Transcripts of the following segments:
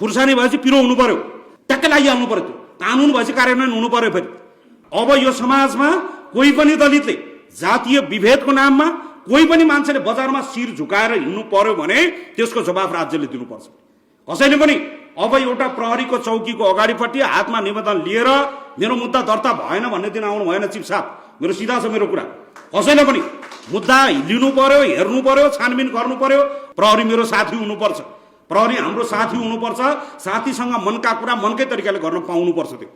खुर्सानी भएपछि पिरो हुनु पर्यो, ट्याक्कै लागिहाल्नु पर्यो, त्यो कानुन भएपछि कार्यान्वयन हुनु पर्यो। फेरि अब यो समाजमा कोही पनि दलितले जातीय विभेदको नाममा कोही पनि मान्छेले बजारमा शिर झुकाएर हिँड्नु पर्यो भने त्यसको जवाफ राज्यले दिनुपर्छ। कसैले पनि अब एउटा प्रहरीको चौकीको अगाडिपट्टि हातमा निवेदन लिएर मेरो मुद्दा दर्ता भएन भन्ने दिन आउनु भएन। चिफ साहब, मेरो सिधा छ मेरो कुरा। कसैले पनि मुद्दा लिनु पर्यो, हेर्नु पर्यो, छानबिन गर्नु पर्यो। प्रहरी मेरो साथी हुनुपर्छ, प्रहरी हाम्रो साथी हुनुपर्छ। साथीसँग मनका कुरा मनकै तरिकाले गर्न पाउनुपर्छ। त्यो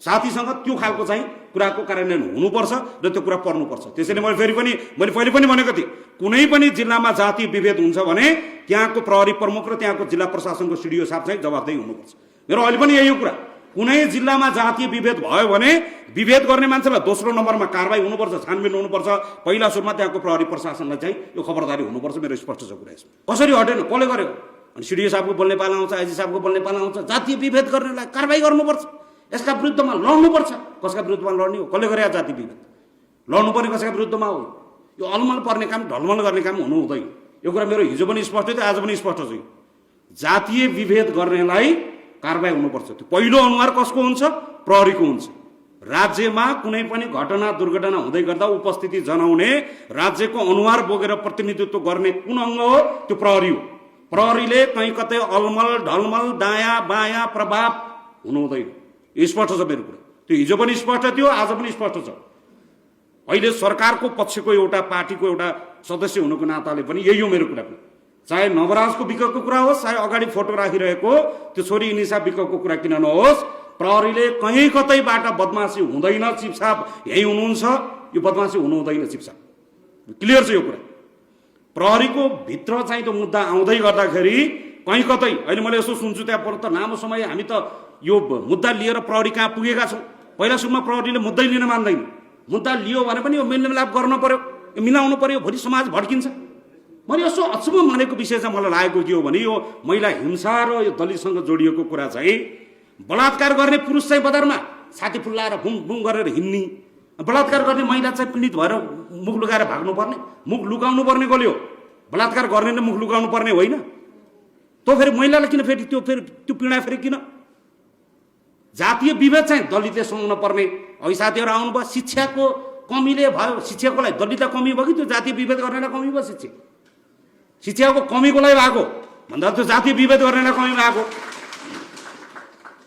साथीसँग त्यो खालको चाहिँ कुराको कार्यान्वयन हुनुपर्छ र त्यो कुरा पर्नुपर्छ। त्यसैले मैले पहिले पनि भनेको थिएँ, कुनै पनि जिल्लामा जातीय विभेद हुन्छ भने त्यहाँको प्रहरी प्रमुख र त्यहाँको जिल्ला प्रशासनको सिडिओ साहब चाहिँ जवाफदेही हुनुपर्छ। मेरो अहिले पनि यही कुरा, कुनै जिल्लामा जातीय विभेद भयो भने विभेद गर्ने मान्छेलाई दोस्रो नम्बरमा कारबाही हुनुपर्छ, छानबिन हुनुपर्छ। पहिला सुरुमा त्यहाँको प्रहरी प्रशासनलाई चाहिँ यो खबरदारी हुनुपर्छ। मेरो स्पष्ट छ कुरा यसमा। कसरी हटेन, कसले गर्यो? अनि सिडिओ साहबको बोल्ने पाला आउँछ, आइजी साहबको बोल्ने पाला आउँछ। जातीय विभेद गर्नेलाई कारबाही गर्नुपर्छ, यसका विरुद्धमा लड्नुपर्छ। कसका विरुद्धमा लड्ने हो? कसले गरे जाति विभेद? लड्नुपर्ने कसका विरुद्धमा हो? यो अलमल पर्ने काम, ढलमल गर्ने काम हुनु हुँदैन। यो कुरा मेरो हिजो पनि स्पष्ट थियो, आज पनि स्पष्ट छ। जातीय विभेद गर्नेलाई कारबाही हुनुपर्छ। त्यो पहिलो अनुहार कसको हुन्छ? प्रहरीको हुन्छ। राज्यमा कुनै पनि घटना दुर्घटना हुँदै गर्दा उपस्थिति जनाउने, राज्यको अनुहार बोकेर प्रतिनिधित्व गर्ने कुन अङ्ग हो? त्यो प्रहरी हो। प्रहरीले कहीँ कतै अलमल ढलमल दायाँ बायाँ प्रभाव हुनु हुँदैन। स्पष्ट छ मेरो कुरा। त्यो हिजो पनि स्पष्ट थियो, आज पनि स्पष्ट छ। अहिले सरकारको पक्षको एउटा पार्टीको एउटा सदस्य हुनुको नाताले पनि यही हो मेरो कुरा पनि। चाहे नवराजको विकको कुरा होस्, चाहे अगाडि फोटो राखिरहेको त्यो छोरी निशा विकको कुरा किन नहोस्, प्रहरीले कहीँ कतैबाट बदमासी हुँदैन। चिफ साहब यही हुनुहुन्छ, यो बदमासी हुनु हुँदैन। चिफ साहब क्लियर छ यो कुरा। प्रहरीको भित्र चाहिँ त्यो मुद्दा आउँदै गर्दाखेरि कहीँ कतै अहिले मैले यसो सुन्छु, त्यहाँ पर त लामो समय हामी त यो मुद्दा लिएर प्रहरी कहाँ पुगेका छौँ। पहिला सुरुमा प्रहरीले मुद्दै लिन मान्दैन। मुद्दा लियो भने पनि यो मेलमिलाप गर्न पर्यो, यो मिलाउनु पर्यो, भोलि समाज भड्किन्छ। मैले यसो अचम्म मानेको विषय चाहिँ मलाई लागेको के हो भने यो महिला हिंसा र यो दलितसँग जोडिएको कुरा चाहिँ बलात्कार गर्ने पुरुष चाहिँ बजारमा छाती फुल्लाएर बुङ बुङ गरेर हिँड्ने, बलात्कार गर्ने महिला चाहिँ पीडित भएर मुख लुकाएर भाग्नुपर्ने। मुख लुकाउनु पर्ने कसले हो? बलात्कार गर्ने मुख लुकाउनु पर्ने होइन। त्यो फेरि महिलालाई किन फेरि त्यो पीडा फेरि किन? जातीय विभेद चाहिँ दलितले सुनाउन पर्ने। अघि साथीहरू आउनुभयो, शिक्षाको कमीले भयो। शिक्षाको लागि दलितलाई कमी भयो कि त्यो जातीय विभेद गर्नेलाई कमी भयो? शिक्षाको कमीको लागि भएको भन्दा त्यो जातीय विभेद गर्नेलाई कमी भएको।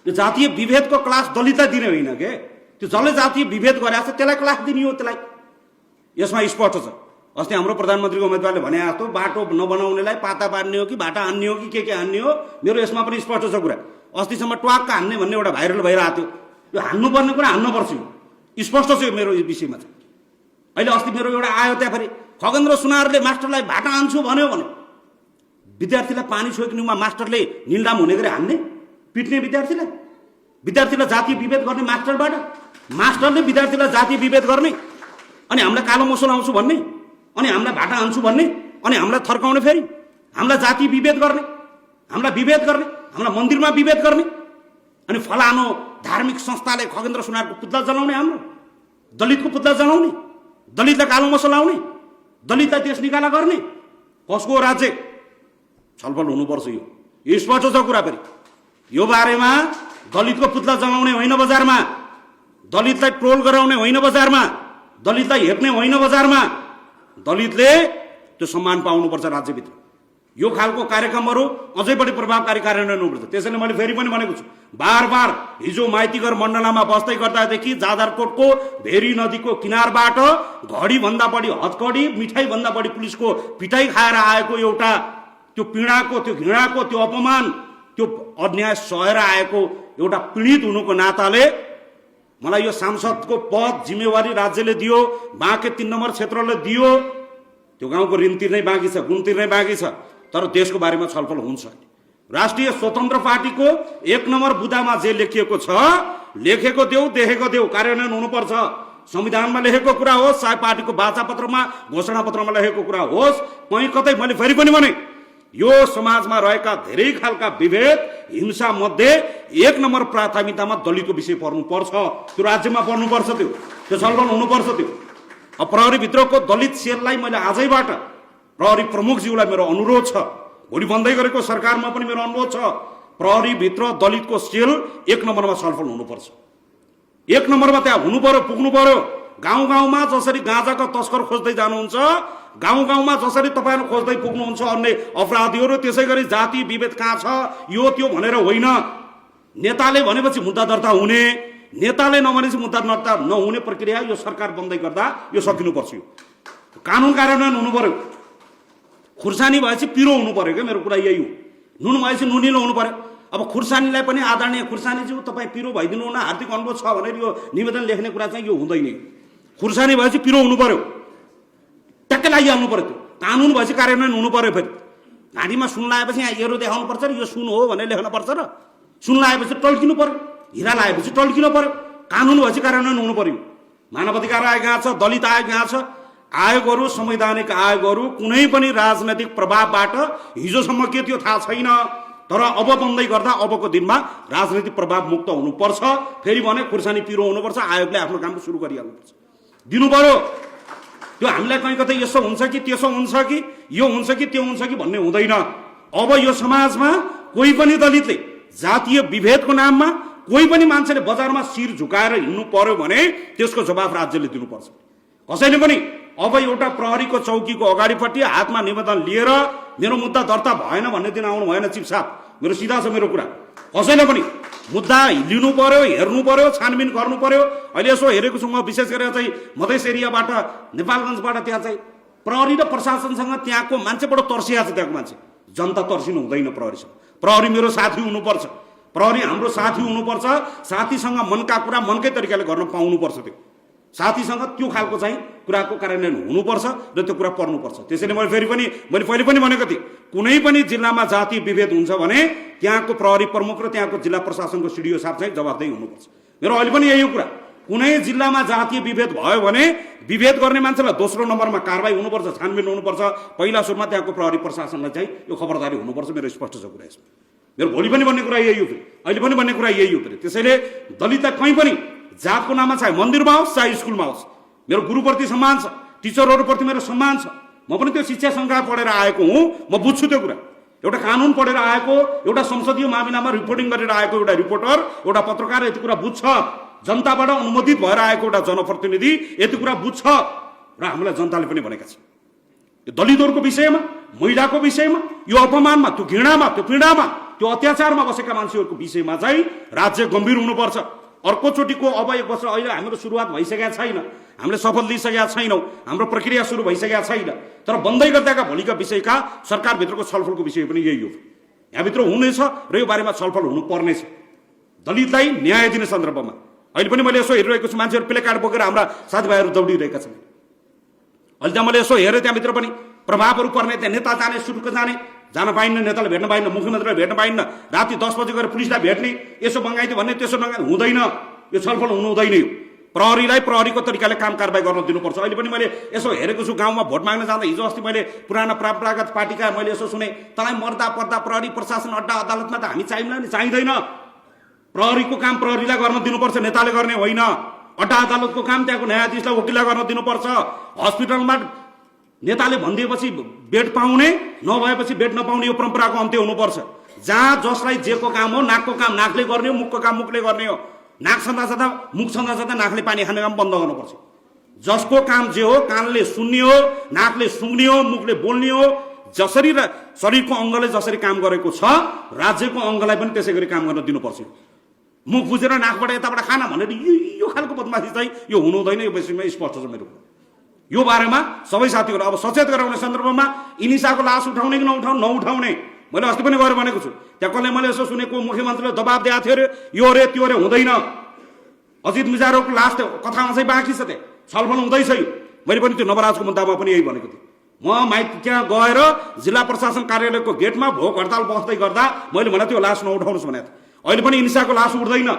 त्यो जातीय विभेदको क्लास दलितलाई दिने होइन के, त्यो जसले जातीय विभेद गरेको छ त्यसलाई क्लास दिने हो। त्यसलाई यसमा स्पष्ट छ। अस्ति हाम्रो प्रधानमन्त्रीको उम्मेदवारले भने जस्तो बाटो नबनाउनेलाई पाता पार्ने हो कि भाटा हान्ने हो कि के हान्ने हो, मेरो यसमा पनि स्पष्ट छ कुरा। अस्तिसम्म ट्वाक्क हान्ने भन्ने एउटा भाइरल भइरहेको थियो। यो हान्नुपर्ने कुरा हान्नुपर्छ, यो स्पष्ट छ मेरो यो विषयमा चाहिँ। अहिले अस्ति मेरो एउटा आयो त्यहाँ फेरि खगेन्द्र सुनारले मास्टरलाई भाटा हान्छु भन्यो भने विद्यार्थीलाई पानी छोइकनुमा मास्टरले निलडाम हुने गरी हान्ने, पिट्ने विद्यार्थीलाई जातीय विभेद गर्ने मास्टरबाट, मास्टरले विद्यार्थीलाई जातीय विभेद गर्ने, अनि हामीलाई कालो मसो लाउँछु भन्ने, अनि हामीलाई भाटा हान्छु भन्ने, अनि हामीलाई थर्काउने, फेरि हामीलाई जातीय विभेद गर्ने, हामीलाई विभेद गर्ने, हामीलाई मन्दिरमा विभेद गर्ने, अनि फलानो धार्मिक संस्थाले खगेन्द्र सुनारको पुतला जलाउने, हाम्रो दलितको पुतला जलाउने, दलितलाई कालो मसो लाउने, दलितलाई देश निकाला गर्ने। कसको राज्य? छलफल हुनुपर्छ। यो स्पष्ट छ कुरा। फेरि यो बारेमा दलितको पुतला जलाउने होइन बजारमा, दलितलाई ट्रोल गराउने होइन बजारमा, दलितलाई हेप्ने होइन बजारमा। दलितले त्यो सम्मान पाउनुपर्छ राज्यभित्र। यो खालको कार्यक्रमहरू अझै बढी प्रभावकारी कार्यान्वयन हुनुपर्छ। त्यसैले मैले फेरि पनि भनेको छु, बार बार हिजो माइतीघर मण्डलामा बस्दै गर्दादेखि जाजरकोटको भेरी नदीको किनारबाट घडीभन्दा बढी हतकडी, मिठाईभन्दा बढी पुलिसको पिटाई खाएर आएको एउटा त्यो पीडाको, त्यो घृणाको, त्यो अपमान, त्यो अन्याय सहेर आएको एउटा पीडित हुनुको नाताले मलाई यो सांसदको पद जिम्मेवारी राज्यले दियो, बाँके 3 नम्बर क्षेत्रले दियो। त्यो गाउँको ऋण तिर्नै बाँकी छ, गुण तिर्नै बाँकी छ, तर देशको बारेमा छलफल हुन्छ। राष्ट्रिय स्वतन्त्र पार्टीको 1 नम्बर बुदामा जे लेखिएको छ, लेखेको देऊ, देखेको देऊ, कार्यान्वयन हुनुपर्छ। संविधानमा लेखेको कुरा होस्, चाहे पार्टीको वाचापत्रमा घोषणापत्रमा लेखेको कुरा होस्, कहीँ कतै मैले फेरि पनि भने यो समाजमा रहेका धेरै खालका विभेद हिंसा मध्ये 1 नम्बर प्राथमिकतामा दलितको विषय पर्नुपर्छ। त्यो राज्यमा पर्नुपर्छ, त्यो छलफल हुनुपर्छ। त्यो प्रहरी भित्रको दलित सेललाई मैले आजैबाट प्रहरी प्रमुखज्यूलाई मेरो अनुरोध छ, भोलि बन्दै गरेको सरकारमा पनि मेरो अनुरोध छ, प्रहरीभित्र दलितको सेल 1 नम्बरमा छलफल हुनुपर्छ। 1 नम्बरमा त्यहाँ हुनु पर्यो, पुग्नु पर्यो। गाउँ गाउँमा जसरी गाँजाका तस्कर खोज्दै जानुहुन्छ, गाउँ गाउँमा जसरी तपाईँहरू खोज्दै पुग्नुहुन्छ अन्य अपराधीहरू, त्यसै गरी जाति विभेद कहाँ छ यो त्यो भनेर होइन। नेताले भनेपछि मुद्दा दर्ता हुने, नेताले नभनेपछि मुद्दा दर्ता नहुने प्रक्रिया यो सरकार बन्दै गर्दा यो सकिनुपर्छ। यो कानुन कार्यान्वयन हुनु पर्यो। खुर्सानी भएपछि पिरो हुनु पर्यो क्या, मेरो कुरा यही हो। नुन भएपछि नुनिलो हुनु पर्यो। अब खुर्सानीलाई पनि आदरणीय खुर्सानीज्यू तपाईँ पिरो भइदिनु हुन हार्दिक अनुरोध छ भनेर यो निवेदन लेख्ने कुरा चाहिँ यो हुँदैन। खुर्सानी भएपछि पिरो हुनु पर्यो, ट्याक्कै लागिहाल्नु पर्यो। त्यो कानुन भएपछि कार्यान्वयन हुनु पर्यो। फेरि घाँटीमा सुन लगाएपछि यहाँ एरो देखाउनु पर्छ र यो सुन हो भनेर लेख्न पर्छ र सुन लगाएपछि टल्किनु पर्यो, हिरा लगाएपछि टल्किनु पर्यो। कानुन भएपछि कार्यान्वयन हुनु पर्यो। मानव अधिकार आयोग यहाँ छ, दलित आयोग यहाँ छ। आयोगहरू, संवैधानिक आयोगहरू कुनै पनि राजनैतिक प्रभावबाट हिजोसम्म के थियो थाहा छैन, तर अब बन्दै गर्दा अबको दिनमा राजनैतिक प्रभाव मुक्त हुनुपर्छ। फेरि भने खुर्सानी पिरो हुनुपर्छ। आयोगले आफ्नो काम सुरु गरिहाल्नुपर्छ, दिनु पर्यो। त्यो हामीलाई कहीँ कतै यसो हुन्छ कि त्यसो हुन्छ कि यो हुन्छ कि त्यो हुन्छ कि भन्ने हुँदैन। अब यो समाजमा कोही पनि दलितले जातीय विभेदको नाममा कोही पनि मान्छेले बजारमा शिर झुकाएर हिँड्नु पर्यो भने त्यसको जवाफ राज्यले दिनुपर्छ। कसैले पनि अब एउटा प्रहरीको चौकीको अगाडिपट्टि हातमा निवेदन लिएर मेरो मुद्दा दर्ता भएन भन्ने दिन आउनु भएन। चिफ साहब, मेरो सिधा छ मेरो कुरा। कसैले पनि मुद्दा लिनु पर्यो, हेर्नु पर्यो, छानबिन गर्नु पर्यो। अहिले यसो हेरेको छु म, विशेष गरेर चाहिँ मधेस एरियाबाट, नेपालगञ्जबाट त्यहाँ चाहिँ प्रहरी र प्रशासनसँग त्यहाँको मान्छे बडो तर्सिया छ। त्यहाँको मान्छे जनता तर्सिनु हुँदैन प्रहरीसँग। प्रहरी मेरो साथी हुनुपर्छ, प्रहरी हाम्रो साथी हुनुपर्छ। साथीसँग मनका कुरा मनकै तरिकाले गर्न पाउनुपर्छ। त्यो साथीसँग त्यो खालको चाहिँ कुराको कार्यान्वयन हुनुपर्छ र त्यो कुरा पर्नुपर्छ। त्यसैले मैले पहिले पनि भनेको थिएँ, कुनै पनि जिल्लामा जातीय विभेद हुन्छ भने त्यहाँको प्रहरी प्रमुख र त्यहाँको जिल्ला प्रशासनको सिडिओ साहब चाहिँ जवाफदेही हुनुपर्छ। मेरो अहिले पनि यही कुरा, कुनै जिल्लामा जातीय विभेद भयो भने विभेद गर्ने मान्छेलाई दोस्रो नम्बरमा कारबाही हुनुपर्छ, छानबिन हुनुपर्छ। पहिला सुरुमा त्यहाँको प्रहरी प्रशासनलाई चाहिँ यो खबरदारी हुनुपर्छ। मेरो स्पष्ट छ कुरा यसमा। मेरो भोलि पनि भन्ने कुरा यही हो, अहिले पनि भन्ने कुरा यही हो। त्यसैले दलितलाई कहीँ पनि जातको नाममा चाहे मन्दिरमा होस् चाहे स्कुलमा होस् मेरो गुरुप्रति सम्मान छ, टिचरहरूप्रति मेरो सम्मान छ। म पनि त्यो शिक्षा संकाय पढेर आएको हुँ, म बुझ्छु त्यो कुरा। एउटा कानुन पढेर आएको, एउटा संसदीय मामिलामा रिपोर्टिङ गरेर आएको एउटा रिपोर्टर, एउटा पत्रकार यति कुरा बुझ्छ। जनताबाट अनुमोदित भएर आएको एउटा जनप्रतिनिधि यति कुरा बुझ्छ। र हामीलाई जनताले पनि भनेका छन् यो दलितहरूको विषयमा, महिलाको विषयमा, यो अपमानमा, त्यो घृणामा, त्यो पीडामा, त्यो अत्याचारमा बसेका मान्छेहरूको विषयमा चाहिँ राज्य गम्भीर हुनुपर्छ। अर्कोचोटिको अब 1 वर्ष अहिले हाम्रो सुरुवात भइसकेका छैन, हामीले शपथ लिइसकेका छैनौँ, हाम्रो प्रक्रिया सुरु भइसकेका छैन। तर बन्दै गर्दाका भोलिका विषयका सरकारभित्रको छलफलको विषय पनि यही हो। यहाँभित्र हुनेछ र यो बारेमा छलफल हुनुपर्नेछ दलितलाई न्याय दिने सन्दर्भमा। अहिले पनि मैले यसो हेरिरहेको छु, मान्छेहरू प्ले कार्ड बोकेर हाम्रा साथीभाइहरू दौडिरहेका छन्। अहिले त्यहाँ मैले यसो हेरेँ, त्यहाँभित्र पनि प्रभावहरू पर्ने, त्यहाँ नेता जाने, सुटुको जान पाइन्न, नेतालाई भेट्न पाइन्न, मुख्यमन्त्रीलाई भेट्न पाइन्न, राति 10 बजे गएर पुलिसलाई भेट्ने, यसो बङ्गाइदियो भन्ने, त्यसो हुँदैन। यो छलफल हुनु हुँदैन। यो प्रहरीलाई प्रहरीको तरिकाले काम कारबाही गर्न दिनुपर्छ। अहिले पनि मैले यसो हेरेको छु, गाउँमा भोट माग्न जाँदा हिजो अस्ति मैले पुराना परम्परागत पार्टीका मैले यसो सुने, तँलाई मर्दा पर्दा प्रहरी प्रशासन अड्डा अदालतमा त हामी चाहिँदैन नि, चाहिँदैन। प्रहरीको काम प्रहरीलाई गर्न दिनुपर्छ, नेताले गर्ने होइन। अड्डा अदालतको काम त्यहाँको न्यायाधीशलाई वकिललाई गर्न दिनुपर्छ। हस्पिटलमा नेताले भनिदिएपछि बेड पाउने, नभएपछि बेड नपाउने यो परम्पराको अन्त्य हुनुपर्छ। जहाँ जसलाई जेको काम हो, नाकको काम नाकले गर्ने हो, मुखको काम मुखले गर्ने हो। नाक छँदा छँदा, मुख छँदा छँदा नाकले पानी खाने काम बन्द गर्नुपर्छ। जसको काम जे हो, कानले सुन्ने हो, नाकले सुँग्ने हो, मुखले बोल्ने हो। जसरी शरीरको अङ्गले जसरी काम गरेको छ, राज्यको अङ्गलाई पनि त्यसै गरी काम गर्न दिनुपर्छ। मुख बुझेर नाकबाट यताबाट खाना भनेर यो खालको बदमासी चाहिँ यो हुनु हुँदैन। यो विषयमा स्पष्ट छ मेरो। यो बारेमा सबै साथीहरू अब सचेत गराउने सन्दर्भमा इनिसाको लास उठाउने कि नउठाउने मैले अस्ति पनि गएर भनेको छु। त्यहाँ कसले मैले यसो सुनेको मुख्यमन्त्रीले दबाब दिएको थियो अरे, यो अरे त्यो अरे हुँदैन। अजित मिजारोको लास कथामा चाहिँ बाँकी छ, त्यहाँ छलफल हुँदैछ। मैले पनि त्यो नवराजको मुद्दामा पनि यही भनेको थिएँ। म माइक त्यहाँ गएर जिल्ला प्रशासन कार्यालयको गेटमा भोक हडताल बस्दै गर्दा मैले भने त्यो लास नउठाउनुहोस् भनेको थिएँ। अहिले पनि इनिसाको लास उठ्दैन।